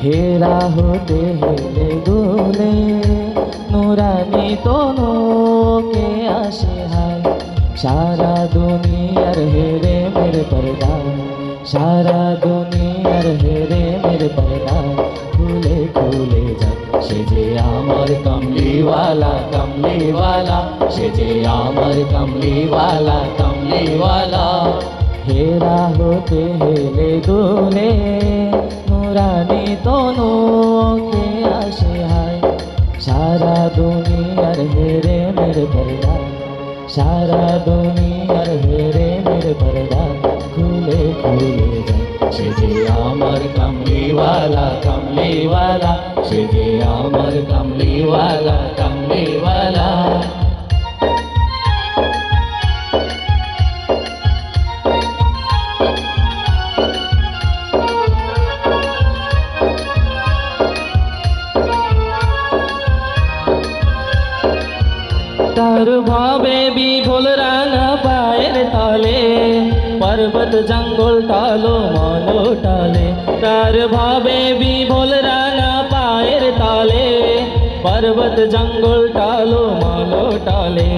হেরা হতে হেলে দুলে নুরানি তনুকে আসে হায় সারা দুনিয়ার হেরে মেরে পর্দা সারা দুনিয়ার হেরে মেরে পর্দা খুলে খুলে যায় সে যে আমার কমলিওয়ালা কমলিওয়ালা সে যে আমার কমলিওয়ালা কমলিওয়ালা হেরা হতে হেলে দুলে নুরানি তনুকে আসে হায় সারা দুনিয়ার হেরে মেরে পর্দা সারা দুনিয়ার হেরে মেরে পর্দা খুলে খুলে যায় সে যে আমার কমলিওয়ালা কমলিওয়ালা সে যে আমার কমলিওয়ালা কমলিওয়ালা তার ভাবে বিভোল রাঙা পায়ের তলে পর্বত জঙ্গল টালো মলো টালে তার ভাবে বিভোল রাঙা পায়ের তলে পর্বত জঙ্গল টালো মলো টালে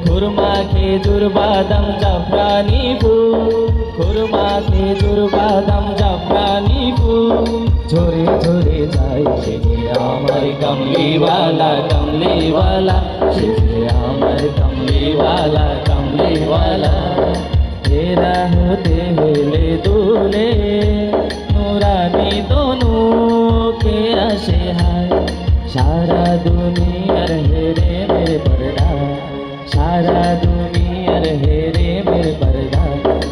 খুরমা খেজুর বাদাম জাফরানি ফুল খুরমা খেজুর বাদাম জাফরানি ফুল ঝরে ঝরে যায় সে যে আমার কমলিওয়ালা কমলিওয়ালা সে যে আমার কমলিওয়ালা কমলিওয়ালা হেরা হতে হেলে দুলে নুরানি তনুকে আসে হায় সারা দুনিয়ার হেরে মেরে পর্দা সারা দুনিয়ার হেরে মেরে পর্দা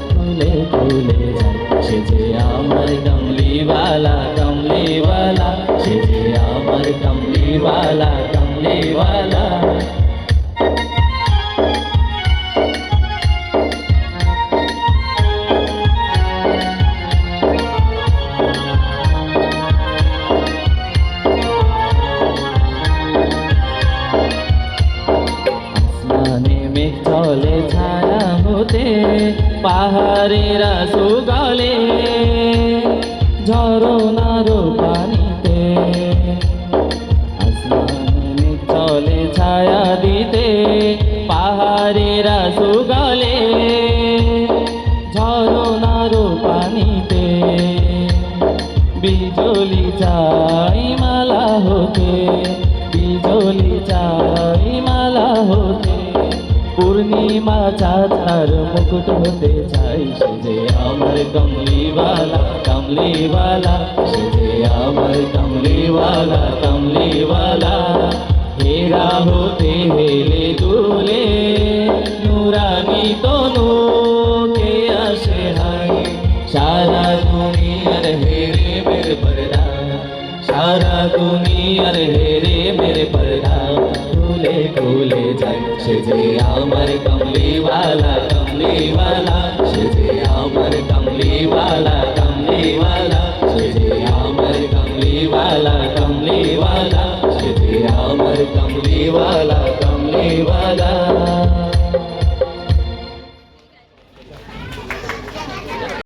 খুলে খুলে যায় সে যে আমার কমলিওয়ালা কমলিওয়ালা সে যে আমার কমলিওয়ালা কমলিওয়ালা চলে ছায়া হতে পাহাড়েরা সুগলে ঝরনার পানিতে আসমানে চলে ছায়া দিতে পাহাড়েরা সুগলে ঝরনার পানিতে বিজলি চাই মালা হতে বিজলি চাই মালা হতে পূর্ণিমা চাঁদার মুকুট হতে চাই সে যে আমার কমলিওয়ালা কমলিওয়ালা সে যে আমার কমলিওয়ালা কমলিওয়ালা হেরা হতে হেলে দুলে নুরানি তনুকে আসে হায় সারা দুনিয়ার হেরে মেরে পর্দা সারা দুনিয়ার হেরে মেরে পর্দা খুলে খুলে যায় সে যে আমার কমলিওয়ালা কমলিওয়ালা সে যে আমার কমলিওয়ালা কমলিওয়ালা সে যে আমার কমলিওয়ালা কমলিওয়ালা সে যে আমার কমলিওয়ালা